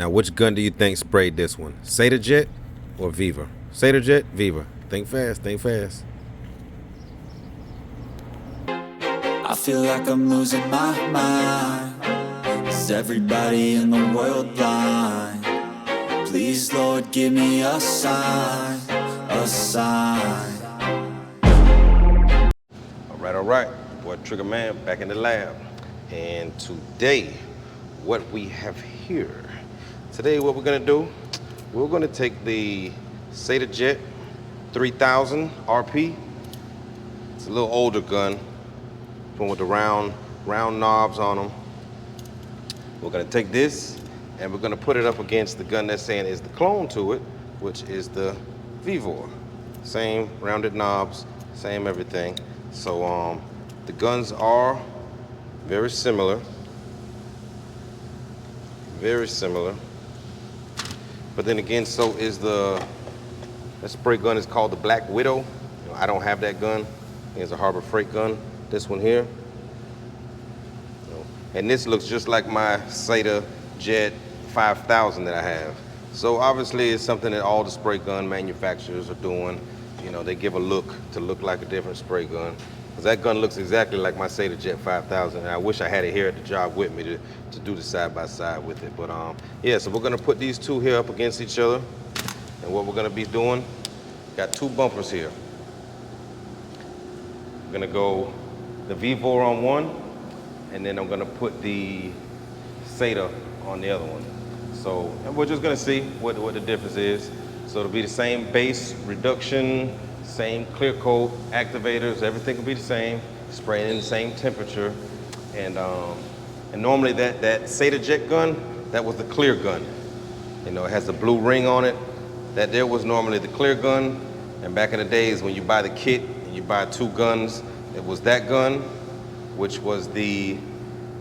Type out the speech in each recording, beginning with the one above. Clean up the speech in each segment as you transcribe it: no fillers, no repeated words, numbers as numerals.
Now, which gun do you think sprayed this one? Sata Jet or Vivore? Sata Jet, Vivore. Think fast, think fast. I feel like I'm losing my mind. Is everybody in the world blind? Please, Lord, give me a sign, a sign. All right. Boy, Trigger Man back in the lab. And today, what we have here. Today, what we're gonna do, we're gonna take the Sata Jet 3000 RP. It's a little older gun, one with the round knobs on them. We're gonna take this and we're gonna put it up against the gun that's saying is the clone to it, which is the Vivore. Same rounded knobs, same everything. So the guns are very similar. Very similar. But then again, so is that spray gun is called the Black Widow. You know, I don't have that gun. It's a Harbor Freight gun. This one here. And this looks just like my Sata Jet 5000 that I have. So obviously it's something that all the spray gun manufacturers are doing. You know, they give a look to look like a different spray gun. Because that gun looks exactly like my Sata Jet 5000. And I wish I had it here at the job with me to do the side by side with it. But yeah, so we're gonna put these two here up against each other. And what we're gonna be doing, got two bumpers here. We're gonna go the Vivore on one, and then I'm gonna put the Sata on the other one. So, and we're just gonna see what the difference is. So it'll be the same base reduction, same clear coat, activators, everything will be the same, spraying in the same temperature. And normally that Sata Jet gun, that was the clear gun. You know, it has the blue ring on it. That there was normally the clear gun. And back in the days when you buy the kit, and you buy two guns, it was that gun, which was the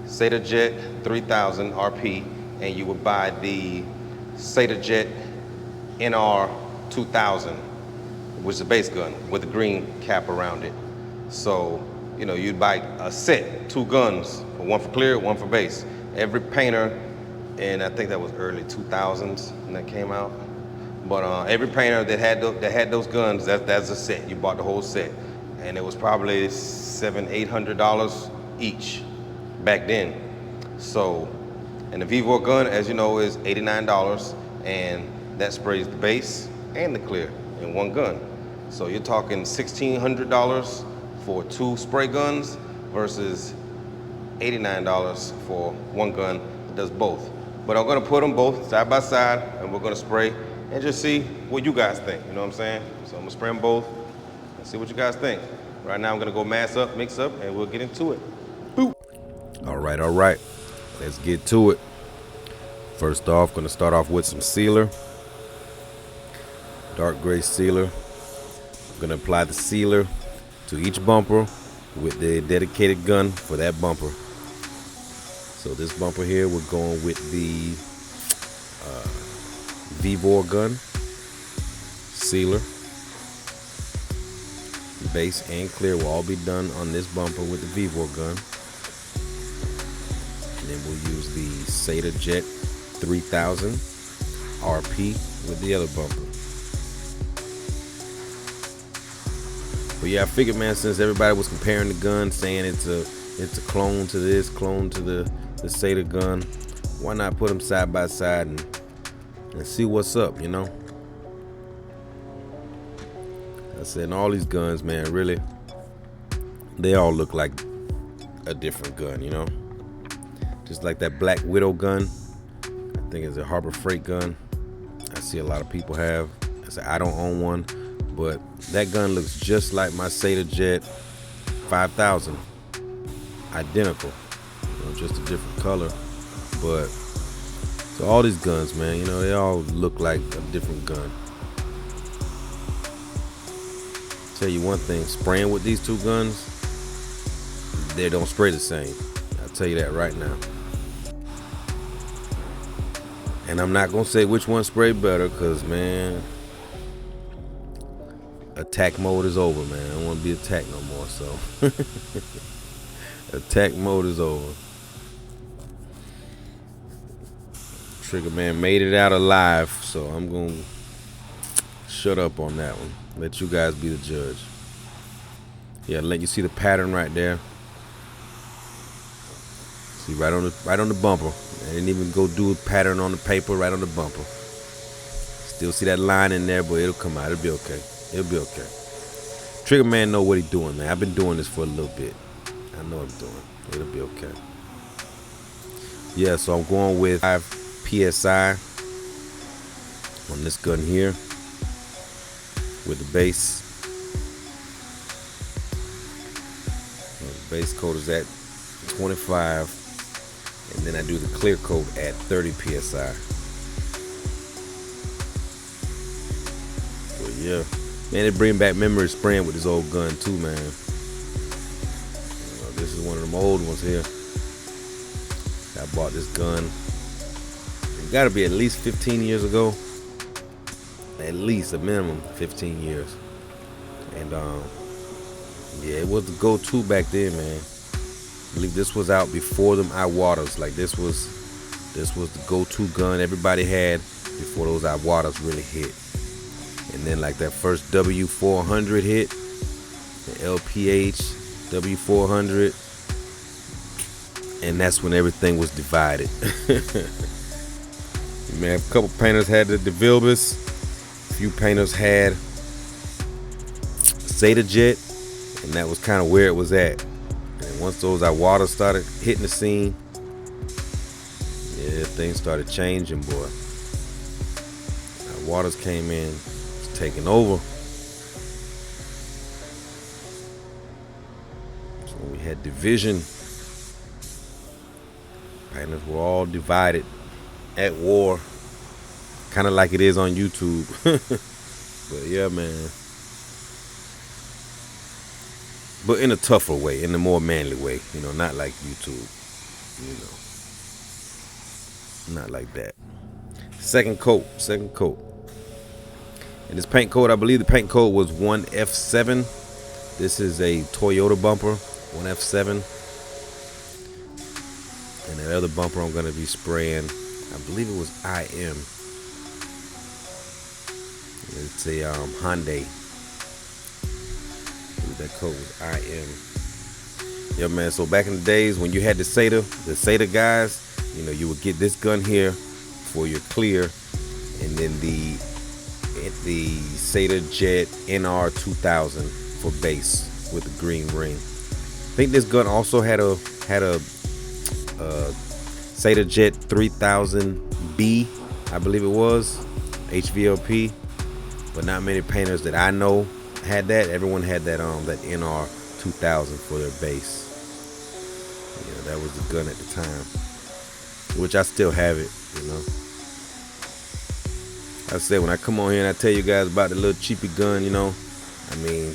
Sata Jet 3000 RP, and you would buy the Sata Jet NR 2000, which is a base gun with a green cap around it. So, you know, you'd buy a set, two guns, one for clear, one for base. Every painter, and I think that was early 2000s when that came out. But every painter that had those guns, that's a set. You bought the whole set, and it was probably $700-800 each back then. So, and the Vivore gun, as you know, is $89, and that sprays the base and the clear in one gun. So you're talking $1,600 for two spray guns versus $89 for one gun that does both. But I'm gonna put them both side by side, and we're gonna spray and just see what you guys think, you know what I'm saying? So I'm gonna spray them both and see what you guys think. Right now I'm gonna go mix up, and we'll get into it. Boop. All right, let's get to it. First off, gonna start off with some sealer. Dark gray sealer. I'm gonna apply the sealer to each bumper with the dedicated gun for that bumper. So this bumper here, we're going with the Vivore gun sealer. Base and clear will all be done on this bumper with the Vivore gun. And then we'll use the Sata Jet 3000 RP with the other bumper. But yeah, I figured, man, since everybody was comparing the gun, saying it's a clone to this, clone to the Sata gun, why not put them side by side and see what's up, you know? I said, and all these guns, man, really, they all look like a different gun, you know? Just like that Black Widow gun, I think it's a Harbor Freight gun. I see a lot of people have. I said, I don't own one, but that gun looks just like my Sata Jet 5000. Identical, you know, just a different color. But so all these guns, man, you know, they all look like a different gun. Tell you one thing, spraying with these two guns, they don't spray the same. I'll tell you that right now. And I'm not gonna say which one sprayed better, cause man, attack mode is over, man. I don't wanna be attacked no more, so. Attack mode is over. Trigger man made it out alive, so I'm gonna shut up on that one. Let you guys be the judge. Yeah, let you see the pattern right there. See right on the bumper. I didn't even go do a pattern on the paper, right on the bumper. Still see that line in there, but it'll come out. It'll be okay. It'll be okay. Trigger man know what he's doing, man. I've been doing this for a little bit. I know what I'm doing. It'll be okay. Yeah, so I'm going with 5 PSI on this gun here with the base. The base coat is at 25, and then I do the clear coat at 30 PSI. But yeah, man, it bring back memories spraying with this old gun too, man. This is one of them old ones here. I bought this gun. It got to be at least 15 years ago. At least a minimum 15 years. And yeah, it was the go-to back then, man. I believe this was out before them Iwaters. Like this was the go-to gun everybody had before those Iwaters really hit. And then like that first W400 hit, the LPH W400. And that's when everything was divided. Man, a couple painters had the Vilbus. A few painters had Sata Jet, and that was kind of where it was at. And once those Iwaters started hitting the scene, yeah, things started changing, boy. Iwaters came in, was taking over. So we had division. Painters were all divided at war, kind of like it is on YouTube. But yeah, man. But in a tougher way, in a more manly way, you know, not like YouTube, you know, not like that. Second coat. And this paint coat, I believe the paint coat was 1F7. This is a Toyota bumper, 1F7. And that other bumper I'm going to be spraying, I believe it was IM. It's a Hyundai. That code was IM. Yeah, man, so back in the days when you had the Sata guys, you know, you would get this gun here for your clear, and then the Sata Jet NR 2000 for base with the green ring. I think this gun also had a Sata Jet 3000B, I believe it was, HVLP, but not many painters that I know had that. Everyone had that that NR 2000 for their base. Yeah, that was the gun at the time, which I still have it, you know. I said, when I come on here and I tell you guys about the little cheapy gun, you know, I mean,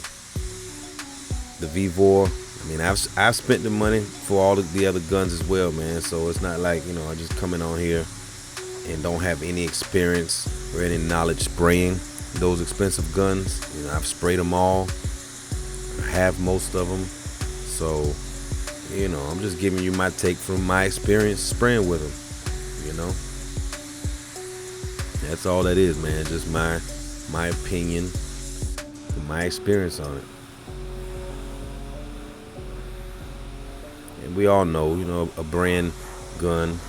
the Vivore. I mean, I've spent the money for all of the other guns as well, man. So it's not like, you know, I just coming on here and don't have any experience or any knowledge spraying those expensive guns. You know, I've sprayed them all. I have most of them. So, you know, I'm just giving you my take from my experience spraying with them, you know. That's all that is, man. Just my opinion and my experience on it. And we all know, you know, a brand gun,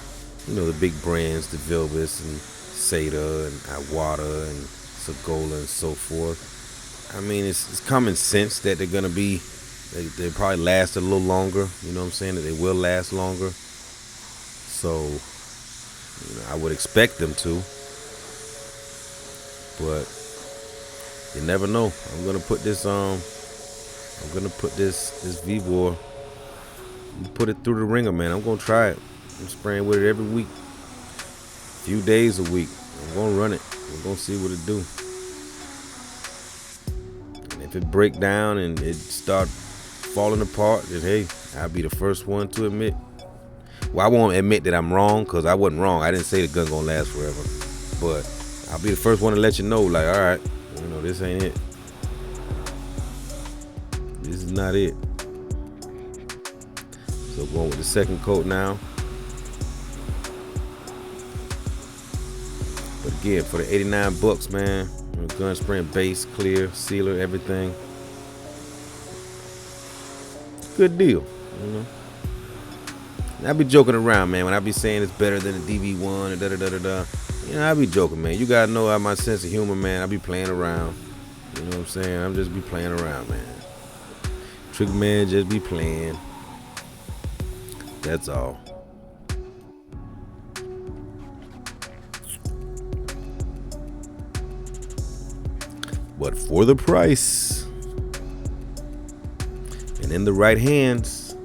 you know, the big brands, the Vilbus and Sata and Iwata and Segola and so forth. I mean, it's common sense that they're gonna be, they probably last a little longer. You know what I'm saying? That they will last longer. So, you know, I would expect them to, but you never know. I'm gonna put this Vivore, put it through the ringer, man. I'm gonna try it. I'm spraying with it every week, a few days a week. I'm gonna run it. We're gonna see what it do. And if it break down and it start falling apart, then hey, I'll be the first one to admit. Well, I won't admit that I'm wrong, because I wasn't wrong. I didn't say the gun gonna last forever. But I'll be the first one to let you know, like, all right, you know, this ain't it. This is not it. So going with the second coat now. But again, for the 89 bucks, man, gun spraying base, clear, sealer, everything. Good deal, you know. I be joking around, man, when I be saying it's better than the DV1 and da-da-da-da-da. You know, I be joking, man. You gotta know my sense of humor, man. I be playing around. You know what I'm saying? I'm just be playing around, man. Trick man just be playing. That's all. But for the price and in the right hands,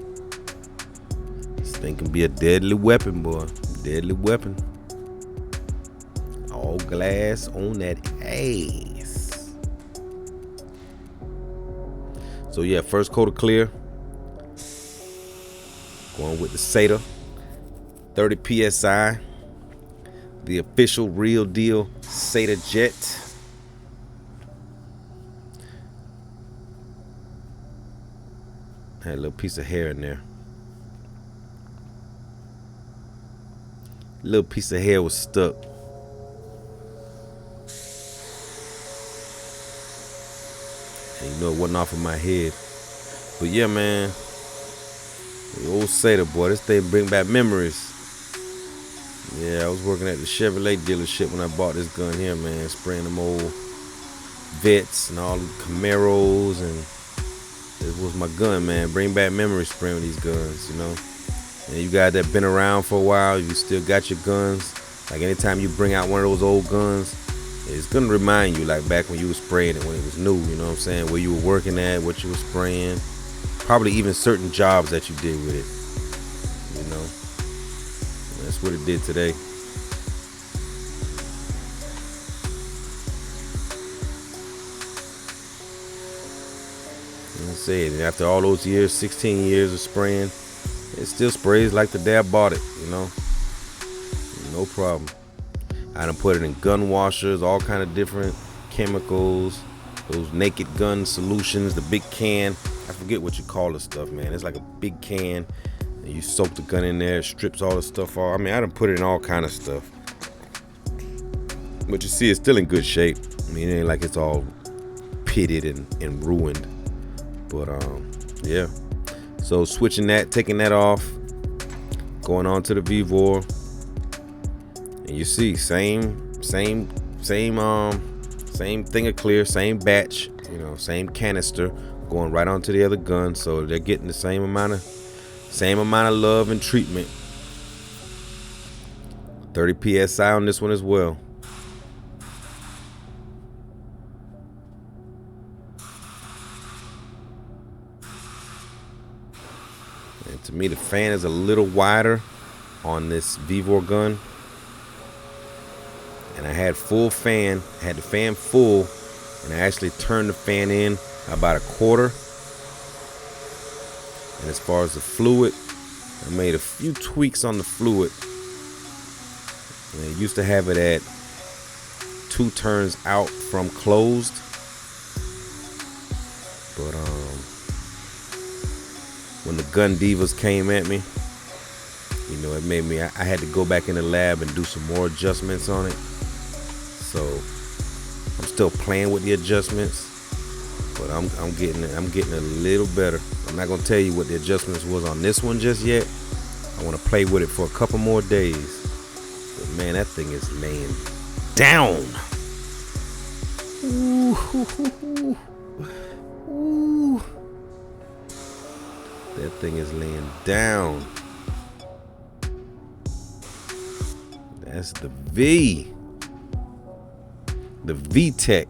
this thing can be a deadly weapon, boy. Deadly weapon. All glass on that ass. So yeah, first coat of clear. Going with the Sata 30 PSI. The official real deal Sata Jet. Had a little piece of hair in there. Little piece of hair was stuck. And you know it wasn't off of my head. But yeah, man. The old Sata, boy, this thing bring back memories. Yeah, I was working at the Chevrolet dealership when I bought this gun here, man. Spraying them old Vets and all the Camaros, and this was my gun, man. Bring back memories spraying these guns, you know. And you guys that been around for a while, you still got your guns. Like anytime you bring out one of those old guns, it's gonna remind you like back when you was spraying it when it was new, you know what I'm saying? Where you were working at, what you were spraying. Probably even certain jobs that you did with it, you know. That's what it did today. I said, and after all those years, 16 years of spraying, it still sprays like the day I bought it, you know. No problem. I done put it in gun washers, all kind of different chemicals, those naked gun solutions, the big can. I forget what you call the stuff, man. It's like a big can, and you soak the gun in there, it strips all the stuff off. I mean, I done put it in all kind of stuff. But you see, it's still in good shape. I mean, it ain't like it's all pitted and ruined. But yeah. So switching that, taking that off, going on to the Vivore, and you see same thing of clear, same batch, you know, same canister, going right onto the other gun. So they're getting the same amount of love and treatment. 30 PSI on this one as well. And to me, the fan is a little wider on this Vivore gun. And I had full fan, I had the fan full, and I actually turned the fan in about a quarter. And as far as the fluid, I made a few tweaks on the fluid. And I used to have it at 2 turns out from closed. But when the gun divas came at me, you know, it made me, I had to go back in the lab and do some more adjustments on it. So I'm still playing with the adjustments, but I'm getting a little better. I'm not gonna tell you what the adjustments was on this one just yet. I want to play with it for a couple more days. But man, that thing is laying down. Ooh, ooh. That thing is laying down. That's the V. The V-Tech.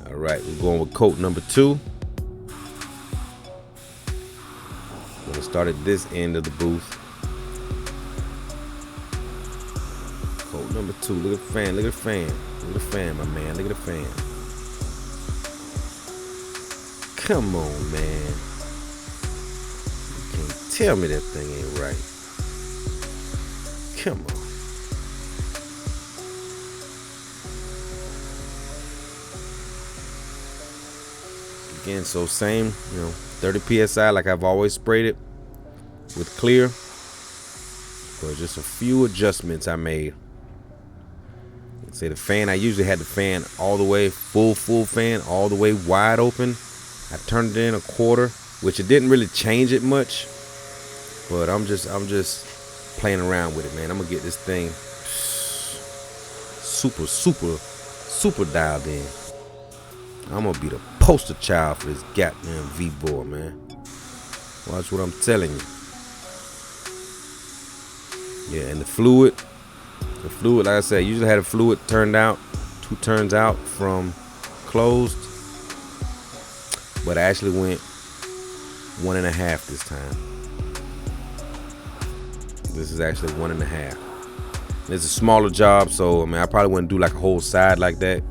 All right, we're going with coat number 2. I'm gonna start at this end of the booth. Coat number 2. Look at the fan. Look at the fan. Look at the fan, my man. Look at the fan. Come on, man. You can't tell me that thing ain't right. Come on. Again, so same, you know, 30 PSI like I've always sprayed it with clear. but just a few adjustments I made. Say the fan, I usually had the fan all the way full fan, all the way wide open. I turned it in a quarter, which it didn't really change it much, but I'm just playing around with it, man. I'm gonna get this thing super dialed in. I'm gonna be the poster child for this goddamn Vivore, man. Watch what I'm telling you. Yeah, and the fluid, like I said, I usually had the fluid turned out, 2 turns out from closed, but I actually went 1.5 this time. This is actually 1.5. It's a smaller job, so I mean, I probably wouldn't do like a whole side like that.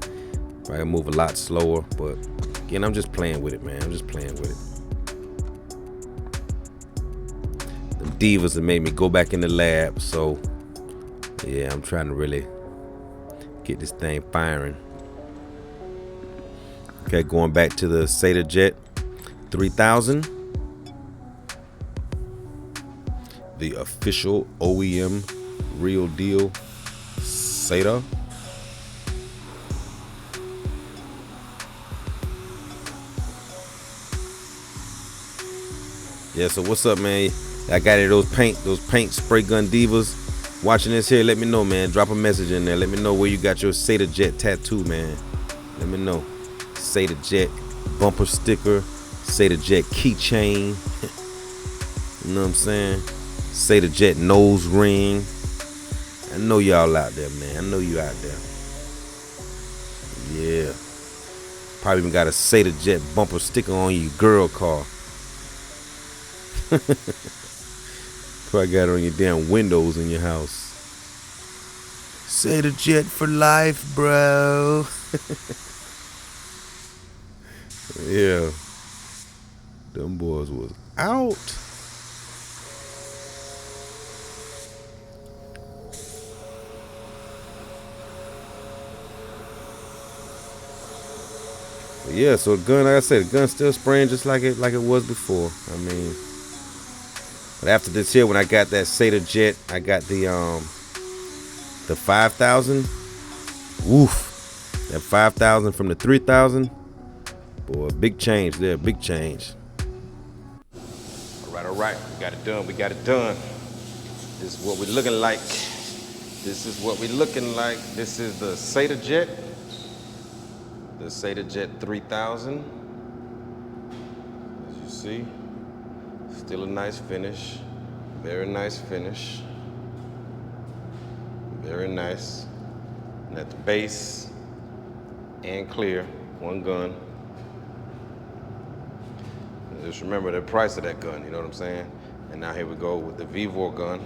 Probably move a lot slower, but again, I'm just playing with it, man. I'm just playing with it. The divas that made me go back in the lab, so yeah, I'm trying to really get this thing firing. Okay, going back to the Sata Jet 3000, the official OEM real deal Sata. Yeah, so what's up, man? I got it, those paint spray gun divas watching this here. Let me know, man. Drop a message in there. Let me know where you got your Sata Jet tattoo, man. Let me know. Sata Jet bumper sticker, Sata Jet keychain. You know what I'm saying? Sata Jet nose ring. I know y'all out there, man. I know you out there. Yeah. Probably even got a Sata Jet bumper sticker on your girl car. Probably got it on your damn windows in your house. Sata Jet for life, bro. Yeah. Them boys was out. But yeah, so the gun, like I said, the gun's still spraying just like it was before. I mean, but after this here, when I got that Sata Jet, I got the 5,000. Woof. That 5,000 from the 3,000. Boy, big change there, big change. All right, we got it done, This is what we're looking like. This is the Sata Jet. The Sata Jet 3000. As you see, still a nice finish. Very nice finish. Very nice. And at the base and clear, one gun. And just remember the price of that gun, you know what I'm saying? And now here we go with the Vivore gun.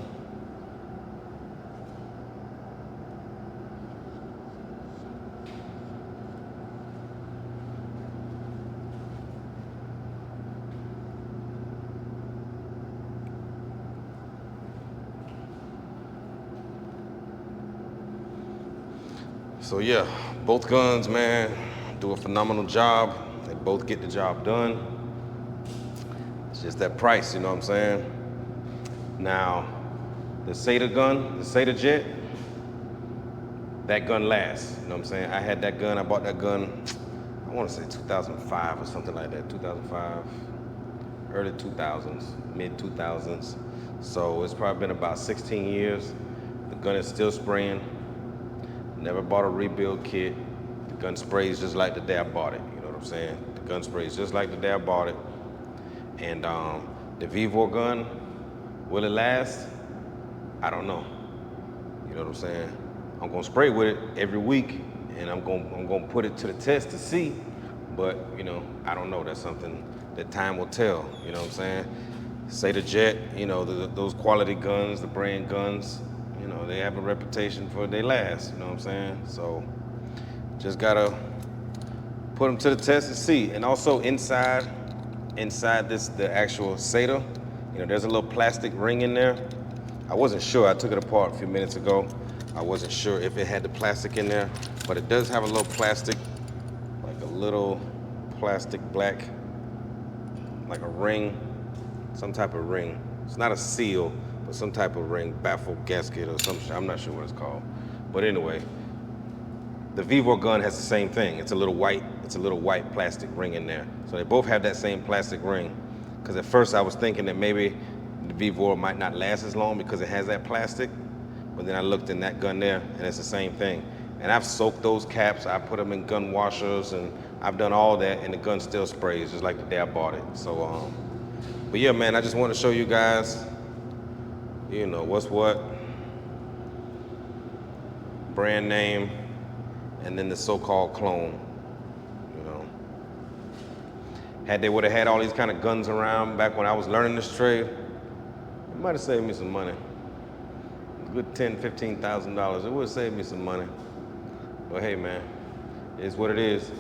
So yeah, both guns, man, do a phenomenal job. They both get the job done. It's just that price, you know what I'm saying? Now, the Sata gun, the Sata Jet, that gun lasts, you know what I'm saying? I had that gun, I bought that gun, I want to say 2005 or something like that, 2005, early 2000s, mid 2000s. So it's probably been about 16 years. The gun is still spraying. Never bought a rebuild kit. The gun sprays just like the day I bought it. You know what I'm saying? The gun sprays just like the day I bought it. And the Vivore gun, will it last? I don't know. You know what I'm saying? I'm gonna spray with it every week, and I'm gonna put it to the test to see. But you know, I don't know. That's something that time will tell. You know what I'm saying? Sata Jet, you know, those quality guns, the brand guns. You know, they have a reputation for they last, you know what I'm saying? So just gotta put them to the test and see. And also inside this, the actual Sata, you know, there's a little plastic ring in there. I wasn't sure, I took it apart a few minutes ago. I wasn't sure if it had the plastic in there, but it does have a little plastic, like a little plastic black, like a ring, some type of ring. It's not a seal, but some type of ring, baffle gasket or some shit. I'm not sure what it's called. But anyway, the Vivore gun has the same thing. It's a little white plastic ring in there. So they both have that same plastic ring. Because at first I was thinking that maybe the Vivore might not last as long because it has that plastic. But then I looked in that gun there, and it's the same thing. And I've soaked those caps, I put them in gun washers, and I've done all that, and the gun still sprays just like the day I bought it. So, but yeah, man, I just want to show you guys, you know, what's what, brand name, and then the so-called clone, you know. Had they would have had all these kind of guns around back when I was learning this trade, it might have saved me some money. A good $10,000, $15,000, it would have saved me some money. But hey, man, it is what it is.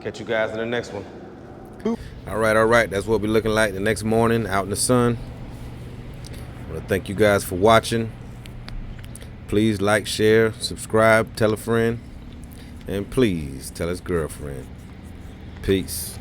Catch you guys in the next one. All right, that's what we're looking like the next morning out in the sun. I want to thank you guys for watching. Please like, share, subscribe, tell a friend, and please tell his girlfriend. Peace.